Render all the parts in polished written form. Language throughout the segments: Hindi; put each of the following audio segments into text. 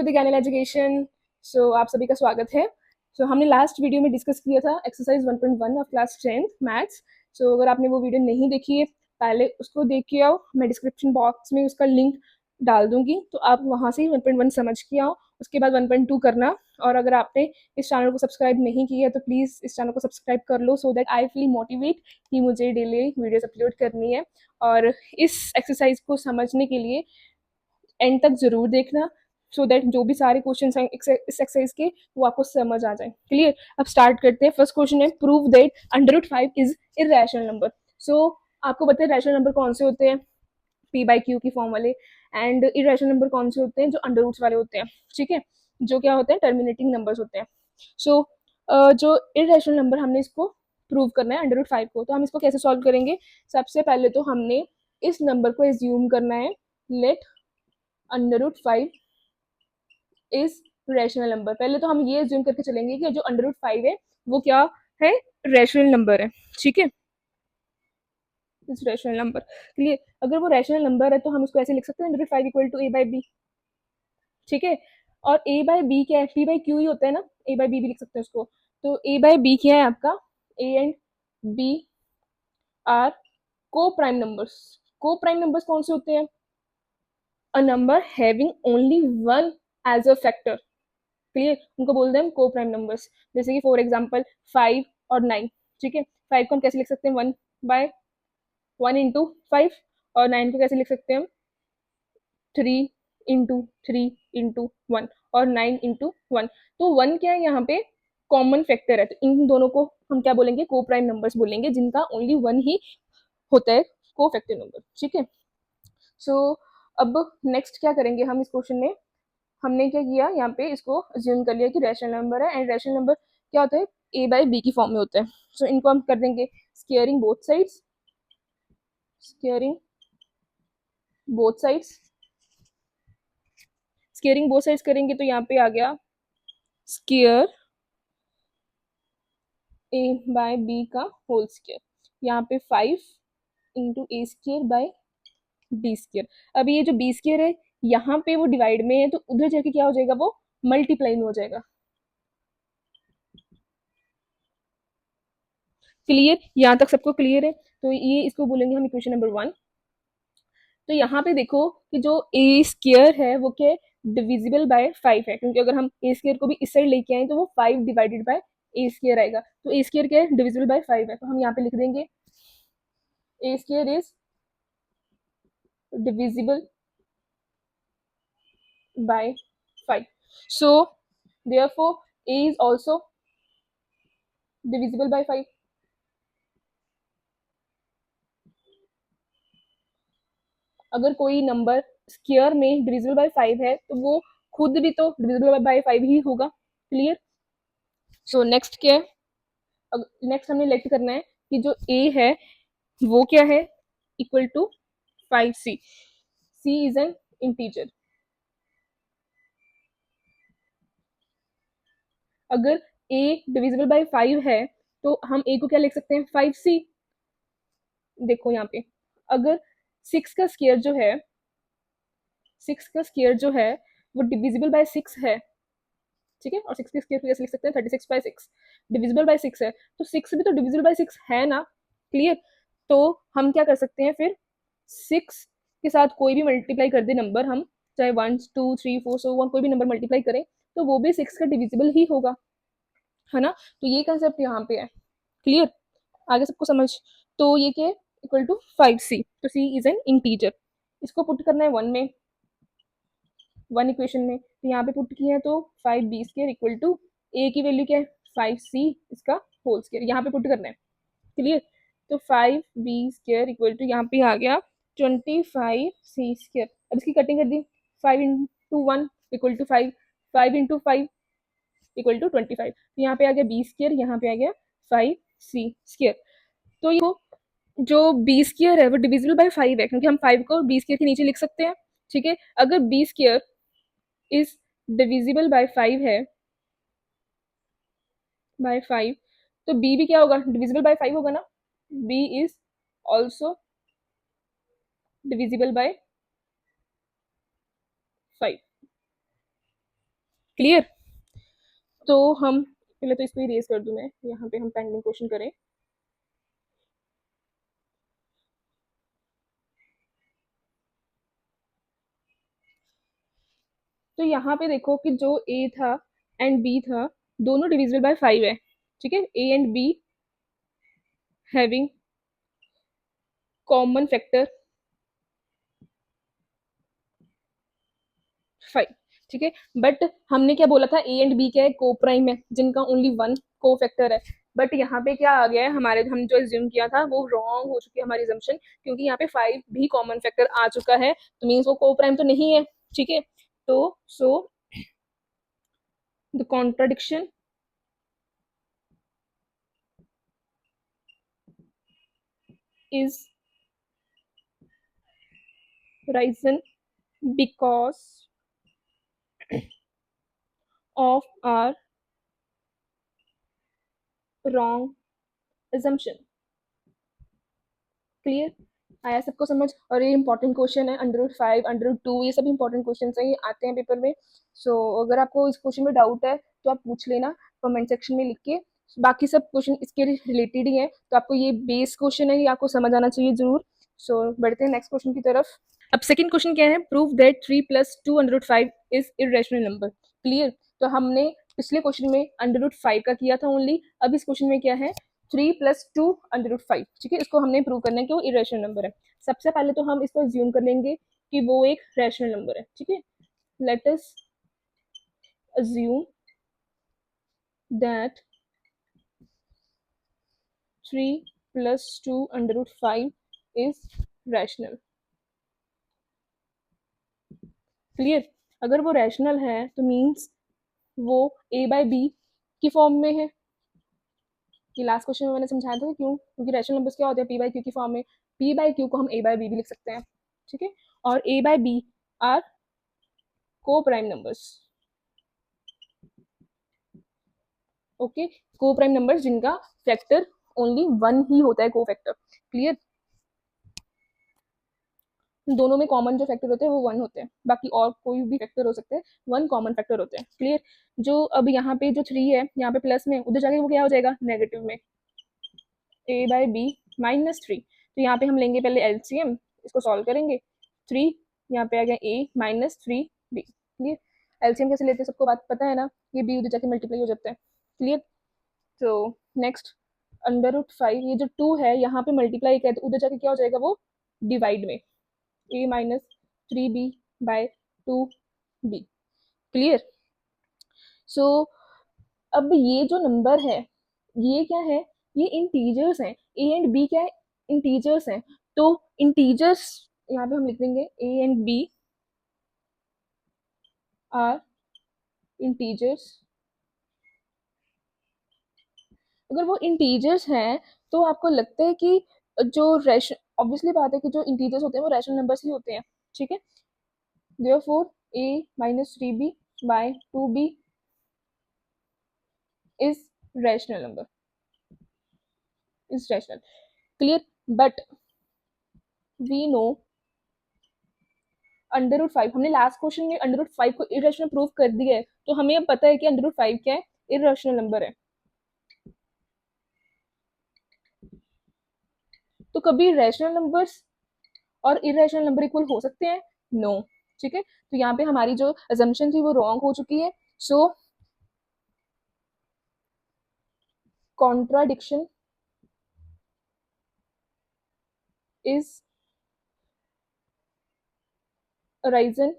विद ज्ञान एजुकेशन। सो आप सभी का स्वागत है। हमने लास्ट वीडियो में डिस्कस किया था exercise 1.1 of class 10th maths. अगर आपने वो वीडियो नहीं देखी है पहले उसको देख के आओ, मैं डिस्क्रिप्शन बॉक्स में उसका लिंक डाल दूंगी, तो आप वहाँ से ही 1.1 समझ के आओ, उसके बाद 1.2 करना। और अगर आपने इस चैनल को सब्सक्राइब नहीं किया तो प्लीज़ इस चैनल को सब्सक्राइब कर लो, so that I feel motivate कि मुझे डेली वीडियोस अपलोड करनी है। और इस एक्सरसाइज को समझने के लिए एंड तक जरूर देखना, सो दैट जो भी सारे क्वेश्चन हैं इस एक्सरसाइज के वो आपको समझ आ जाए। क्लियर? अब स्टार्ट करते हैं। फर्स्ट क्वेश्चन है, prove that √5 is irrational number. आपको पता है रैशनल नंबर कौन से होते हैं? p/q की फॉर्म वाले। एंड इरेशनल नंबर कौन से होते हैं? जो अंडर रूट्स वाले होते हैं। ठीक है, जो क्या होते हैं? टर्मिनेटिंग नंबर्स होते हैं। सो जो इरेशनल नंबर हमने इसको प्रूव करना है √5 को, तो हम इसको कैसे सॉल्व करेंगे? सबसे पहले तो हमने इस नंबर को एज्यूम करना है, लेट √5 इज रैशनल नंबर। पहले तो हम ये एज्यूम करके चलेंगे कि जो √5 है वो क्या है? रैशनल नंबर है। ठीक है, इज रैशनल नंबर। क्लियर? अगर वो रैशनल नंबर है तो हम उसको ऐसे लिख सकते हैं √5 इक्वल टू a/b। ठीक है, और a/b क्या है? p/q ही होता है ना, a/b भी लिख सकते हैं उसको। तो a/b क्या है आपका? a and b are coprime numbers. Coprime numbers कौन से होते हैं? A number having only one as a factor. Clear? उनको बोलते हैं को प्राइम नंबर्स। जैसे कि फॉर एग्जांपल 5 और 9। ठीक है, 5 को हम कैसे लिख सकते हैं? 1 इंटू 5। और 9 को कैसे लिख सकते हैं हम? 3 इंटू 3 इंटू 1। और 9 इंटू 1। तो 1 क्या है यहाँ पे? कॉमन फैक्टर है, तो इन दोनों को हम क्या बोलेंगे? को प्राइम नंबर्स बोलेंगे, जिनका ओनली 1 ही होता है को फैक्टर नंबर। ठीक है, अब नेक्स्ट क्या करेंगे हम इस क्वेश्चन में? हमने क्या किया यहाँ पे, इसको अज्यूम कर लिया कि रैशनल नंबर है, एंड रैशनल नंबर क्या होता है? a/b की फॉर्म में होता है। इनको हम कर देंगे squaring both sides. Squaring both sides. Squaring both sides करेंगे तो यहाँ पे आ गया स्क्वेयर a/b का होल स्क्वेयर। यहाँ पे 5 इंटू a²/b²। अब ये जो b² है यहाँ पे वो डिवाइड में है, तो उधर जाके क्या हो जाएगा? वो मल्टीप्लाई में हो जाएगा। क्लियर? यहाँ तक सबको क्लियर है? तो ये इसको बोलेंगे हम इक्वेशन नंबर 1। तो यहाँ पे देखो कि जो a² है वो क्या है? डिविजिबल बाय 5 है, क्योंकि अगर हम a² को भी इस साइड लेके आए तो वो 5 डिवाइडेड बाय a² आएगा। तो a² क्या है? डिविजिबल बाय 5 है, तो हम यहाँ पे लिख देंगे a² is divisible by 5. So therefore a is also divisible by 5. अगर कोई नंबर स्क्वायर में डिविजिबल बाय 5 है तो वो खुद भी तो डिविजिबल बाय 5 ही होगा। क्लियर? नेक्स्ट क्या है? नेक्स्ट हमने लेट करना है कि जो a है वो क्या है? Equal to 5c। c is an integer. अगर a डिविजिबल बाय 5 है तो हम a को क्या लिख सकते हैं? 5c। देखो यहाँ पे, अगर 6 का स्क्वायर जो है, 6 का स्क्वायर जो है वो डिविजिबल बाय 6 है। ठीक है, और 6 के स्क्वायर को कैसे लिख सकते हैं? 36/6। डिविजिबल बाय 6 है, तो 6 भी तो डिविजिबल बाय 6 है ना। क्लियर? तो हम क्या कर सकते हैं फिर? 6 के साथ कोई भी मल्टीप्लाई कर दे नंबर, हम चाहे 1 2 3 4 सो वन कोई भी नंबर मल्टीप्लाई करें तो वो भी 6 का डिविजिबल ही होगा, है ना। तो ये कंसेप्ट यहाँ पे है। क्लियर? आगे सबको समझ? तो ये क्या है? Equal to 5c। तो c इज एन इंटीजर। इसको पुट करना है 1 में, 1 इक्वेशन में। तो यहाँ पे पुट किया है तो 5b² इक्वल टू a की वैल्यू क्या है? 5c इसका होल स्क्वायर यहाँ पे पुट करना है। क्लियर? तो 5b² इक्वल टू यहाँ पे आ गया 25c²। अब इसकी कटिंग कर दी, 5 into 1 equal to 5, 5 into 5 equal to 25। तो यहाँ पे आ गया b², यहाँ पे आ गया 5c²। तो ये जो b² है वो डिविजिबल बाय 5 है, क्योंकि हम 5 को b² के नीचे लिख सकते हैं। ठीक है, अगर b² इज डिविजिबल बाय 5 है, बाय 5, तो b भी क्या होगा? डिविजिबल बाय 5 होगा ना। b is also divisible by 5। Clear. तो हम पहले तो इसको इरेज कर दूं मैं, यहाँ पे हम पेंडिंग क्वेश्चन करें। तो यहाँ पे देखो कि जो ए था एंड बी था, दोनों डिविजिबल बाय 5 है। ठीक है, a and be having common factor 5। ठीक है, बट हमने क्या बोला था, ए एंड बी क्या है, को प्राइम है, जिनका ओनली वन को फैक्टर है। बट यहाँ पे क्या आ गया है, हमारे हम जो एज्यूम किया था वो रॉन्ग हो चुकी है हमारी एजम्पशन, क्योंकि यहाँ पे 5 भी कॉमन फैक्टर आ चुका है, तो मीन्स वो को प्राइम तो नहीं है। ठीक है, तो so the contradiction is risen because of our wrong assumption। Clear, आया सबको समझ। और ये इंपॉर्टेंट क्वेश्चन है, अंडर रूट 5 अंडर रूट 2 ये सब इंपॉर्टेंट क्वेश्चन हैं, ये आते हैं पेपर में। अगर आपको इस क्वेश्चन में डाउट है तो आप पूछ लेना कमेंट सेक्शन में लिख के। बाकी सब क्वेश्चन इसके रिलेटेड ही है, तो आपको ये बेस क्वेश्चन है, ये आपको समझ आना चाहिए जरूर। बढ़ते हैं नेक्स्ट क्वेश्चन की तरफ। अब सेकंड क्वेश्चन क्या है, prove that 3 + 2 under root 5 is irrational number. Clear, तो हमने पिछले क्वेश्चन में अंडर रूट 5 का किया था ओनली, अब इस क्वेश्चन में क्या है, 3 + 2 अंडर रूट 5। ठीक है, इसको हमने प्रूव करना है कि वो इरेशनल नंबर है। सबसे पहले तो हम इसको अज्यूम कर लेंगे कि वो एक रैशनल नंबर है। ठीक है, let us assume that 3 + 2 under root 5 is rational. Clear, अगर वो रैशनल है तो मीन्स वो a/b की फॉर्म में है। कि लास्ट क्वेश्चन में मैंने समझाया था क्यों, क्योंकि रैशनल नंबर्स क्या होते हैं, p/q की फॉर्म में। p/q को हम a/b भी लिख सकते हैं। ठीक है, और a/b are coprime numbers. Okay, को प्राइम नंबर्स जिनका फैक्टर ओनली वन ही होता है, को फैक्टर। क्लियर, दोनों में कॉमन जो फैक्टर होते हैं वो वन होते हैं, बाकी और कोई भी फैक्टर हो सकते हैं, वन कॉमन फैक्टर होते हैं। क्लियर, जो अब यहाँ पे जो 3 है, यहाँ पे प्लस में, उधर जाके वो क्या हो जाएगा, नेगेटिव में, a/b - 3। तो यहाँ पे हम लेंगे पहले एलसीएम, इसको सॉल्व करेंगे। 3 यहाँ पे आ गया a - 3b। क्लियर, एलसीएम कैसे लेते हैं सबको बात पता है ना, ये b उधर जाके मल्टीप्लाई हो जाता है। क्लियर, तो नेक्स्ट अंडर रूट 5, ये जो 2 है यहाँ पे मल्टीप्लाई किया तो उधर जाके क्या हो जाएगा, वो डिवाइड में, a - 3b/2b। क्लियर, सो अब ये जो नंबर है, ये क्या है, ये इंटीजर्स हैं, ए एंड बी क्या है, इंटीजर्स हैं। तो इंटीजर्स यहाँ पे हम लिख देंगे A and B are integers. अगर वो इंटीजर्स हैं तो आपको लगता है कि जो रैश ऑब्वियसली बात है कि जो इंटीजर्स होते हैं वो रैशनल नंबर्स ही होते हैं। ठीक है, therefore a - 3b/2b is rational number, is rational. Clear, but we know under root 5, हमने लास्ट क्वेश्चन में अंडर रूट 5 को इरेशनल प्रूव कर दिया है, तो हमें अब पता है कि अंडर रूट 5 क्या है, इरेशनल नंबर है। तो कभी रैशनल नंबर्स और इरेशनल नंबर इक्वल हो सकते हैं, नो no. ठीक है, तो यहाँ पे हमारी जो अजम्पशन थी वो रॉन्ग हो चुकी है। So contradiction is arisen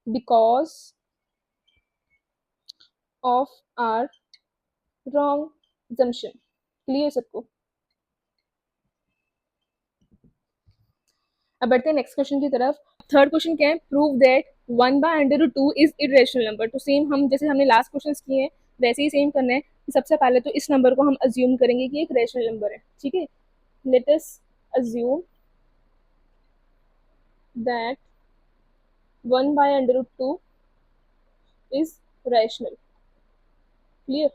because of our wrong assumption. Clear सबको। अब बढ़ते हैं नेक्स्ट क्वेश्चन की तरफ। थर्ड क्वेश्चन क्या है, prove that 1/√2 is irrational number. तो सेम हम जैसे हमने लास्ट क्वेश्चन किए हैं वैसे ही सेम करना है। सबसे पहले तो इस नंबर को हम अज्यूम करेंगे कि एक रेशनल नंबर है। ठीक है, let us assume that 1/√2 is rational. Clear,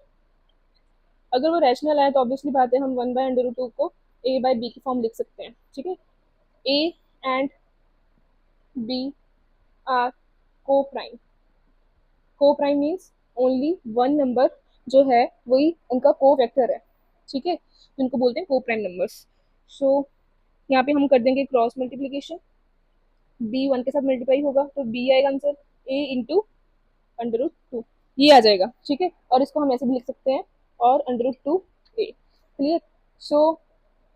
अगर वो रैशनल है तो ऑब्वियसली बात है हम 1/√2 को a/b की फॉर्म लिख सकते हैं। ठीक है, a एंड b आर को प्राइम, को prime means only one number जो है वही उनका को वेक्टर है, ठीक है, जिनको बोलते हैं को प्राइम नंबर्स। सो यहाँ पे हम कर देंगे क्रॉस मल्टीप्लीकेशन, बी वन के साथ मल्टीप्लाई होगा तो बी आएगा answer A into under root two, ये आ जाएगा, ठीक है। और इसको हम ऐसे भी लिख सकते हैं और under root to A, clear. सो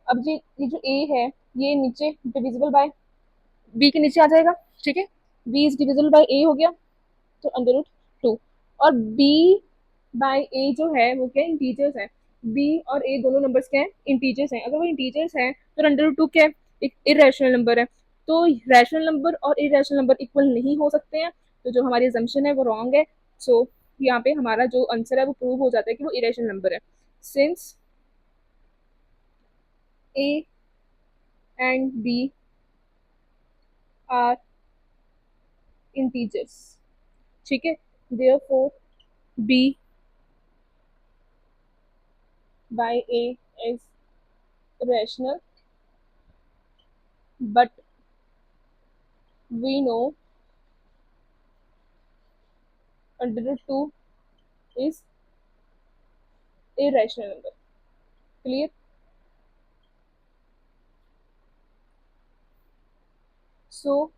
अब ये जो ए है ये नीचे डिविजिबल बाय बी के नीचे आ जाएगा, ठीक है, बी इज डिविजिबल बाय ए हो गया तो अंडर रूट टू। और बी बाय ए जो है वो क्या इंटीजर्स है, बी और ए दोनों नंबर्स क्या है इंटीजर्स हैं, अगर वो इंटीजर्स हैं तो अंडर रूट टू क्या है एक इरेशनल नंबर है, तो रैशनल नंबर और इरेशनल नंबर इक्वल नहीं हो सकते हैं, तो जो हमारी assumption है वो रॉन्ग है। सो यहाँ पे हमारा जो आंसर है वो प्रूव हो जाता है कि वो इरेशनल नंबर है, since A and B are integers, ठीक है, therefore b by a is rational, but we know under root 2 is irrational number, clear। So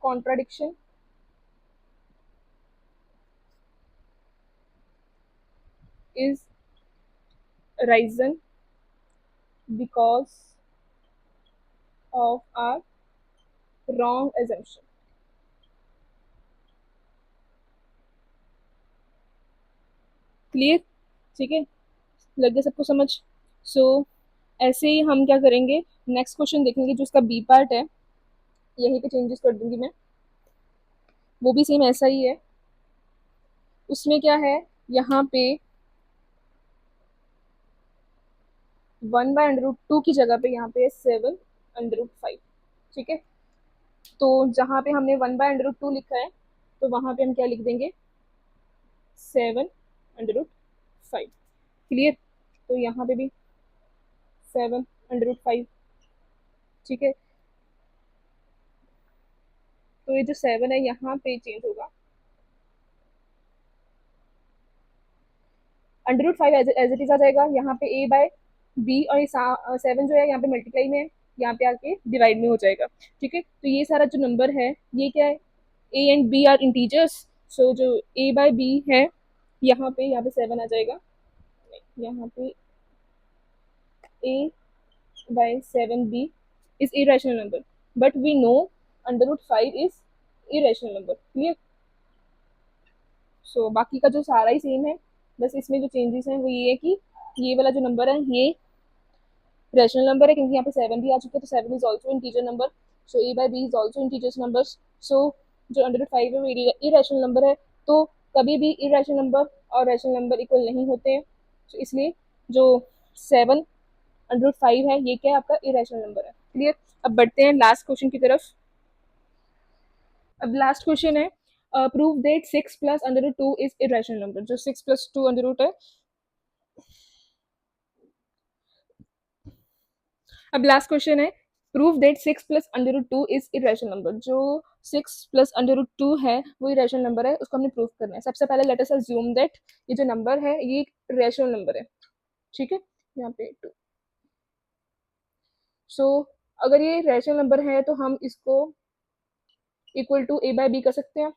contradiction is arisen because of our wrong assumption, clear, ठीक है, लग गया सबको समझ। सो ऐसे ही हम क्या करेंगे, नेक्स्ट क्वेश्चन देखेंगे जो उसका बी पार्ट है, यहीं पे चेंजेस कर दूंगी मैं, वो भी सेम ऐसा ही है। उसमें क्या है, यहाँ पे one by under root two की जगह पे यहाँ पे है सेवन अंडर रूट फाइव, ठीक है। तो जहाँ पे हमने one by under root two लिखा है तो वहाँ पे हम क्या लिख देंगे seven under root five, clear. तो यहाँ पे भी सेवन अंडर रूट फाइव, ठीक है। तो ये जो सेवन है यहाँ पे चेंज होगा, under root five as it is आ जाएगा, यहाँ पे ए बाय बी और सेवन जो है यहाँ पे मल्टीप्लाई में है, यहाँ पे आके डिवाइड में हो जाएगा, ठीक है। तो ये सारा जो नंबर है ये क्या है, a and B are integers, so जो ए बाय बी है यहाँ पे सेवन आ जाएगा, यहाँ पे a by 7b is irrational number, but we know under root 5 is irrational number, clear। सो बाकी का जो सारा ही सेम है, बस इसमें जो चेंजेस हैं वो ये है कि ये वाला जो नंबर है ये रैशनल नंबर है क्योंकि यहाँ पे सेवन भी आ चुका है, तो seven is also integer number, so a by b is also integers number. So जो अंडर रूट फाइव है वो इरेशनल नंबर है, तो कभी भी इरेशनल नंबर और रैशनल नंबर इक्वल नहीं होते हैं, तो इसलिए जो सेवन अंडर रूट फाइव है ये क्या है आपका इरेशनल नंबर है, क्लियर। अब बढ़ते हैं लास्ट क्वेश्चन की तरफ। अब लास्ट क्वेश्चन है prove that six plus under root two is irrational number, जो six plus two under root है। अब लास्ट क्वेश्चन है prove that six plus under root two is irrational number, जो six plus under root two है वो इरेशनल नंबर है, उसको हमने प्रूव करना है। सबसे पहले लेट अस अज्यूम दैट ये जो नंबर है ये एक रेशनल नंबर है, ठीक है, यहाँ पे टू। सो अगर ये रेशनल नंबर है तो हम इसको equal to A by B कर सकते हैं,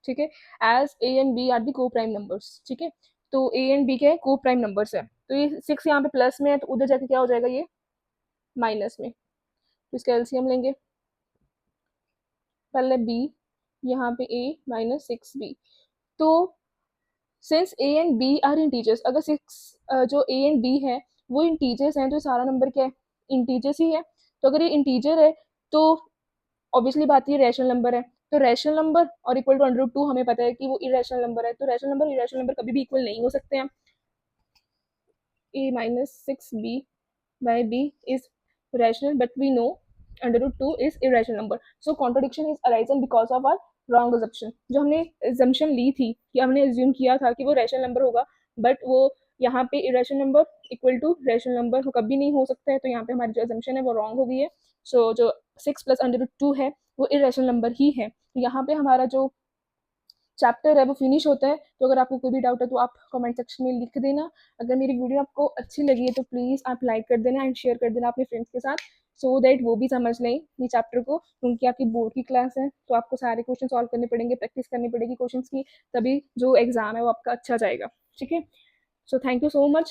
ठीक है, as A and B are the coprime numbers, ठीक है। तो ए एंड बी के को प्राइम नंबर्स है, तो ये सिक्स यहाँ पे प्लस में है तो उधर जाके क्या हो जाएगा ये माइनस में, तो इसका एलसीएम लेंगे, पहले बी यहाँ पे ए माइनस सिक्स बी। तो since A and B are integers, अगर सिक्स जो ए एंड बी है वो इंटीजर्स हैं तो सारा नंबर क्या है इंटीजर्स ही है, तो अगर ये इंटीजर है तो ऑब्वियसली बात ये रैशनल नंबर है, तो रैशनल नंबर और equal to under root two हमें पता है कि वो इरेशनल नंबर है, तो रैशनल नंबर इरेशनल नंबर कभी भी इक्वल नहीं हो सकते हैं। A minus six b by b is rational but we know under root two is irrational number, so contradiction is arisen because of our wrong assumption, जो हमने एजम्पशन ली थी कि हमने एज्यूम किया था कि वो रैशनल नंबर होगा, बट वो यहाँ पे irrational number equal to rational number कभी नहीं हो सकता है, तो यहाँ पे हमारी जो एजम्पशन है वो रॉन्ग हो गई है। सो जो six plus under root two है वो इरेशनल नंबर ही है, तो यहाँ पे हमारा जो चैप्टर है वो फिनिश होता है। तो अगर आपको कोई भी डाउट है तो आप कमेंट सेक्शन में लिख देना। अगर मेरी वीडियो आपको अच्छी लगी है तो प्लीज़ आप लाइक कर देना एंड शेयर कर देना अपने फ्रेंड्स के साथ, सो दैट वो भी समझ लें ये चैप्टर को, क्योंकि आपकी बोर्ड की क्लास है तो आपको सारे क्वेश्चन सॉल्व करने पड़ेंगे, प्रैक्टिस करनी पड़ेगी क्वेश्चंस की, तभी जो एग्ज़ाम है वो आपका अच्छा जाएगा। ठीक है, so thank you so much.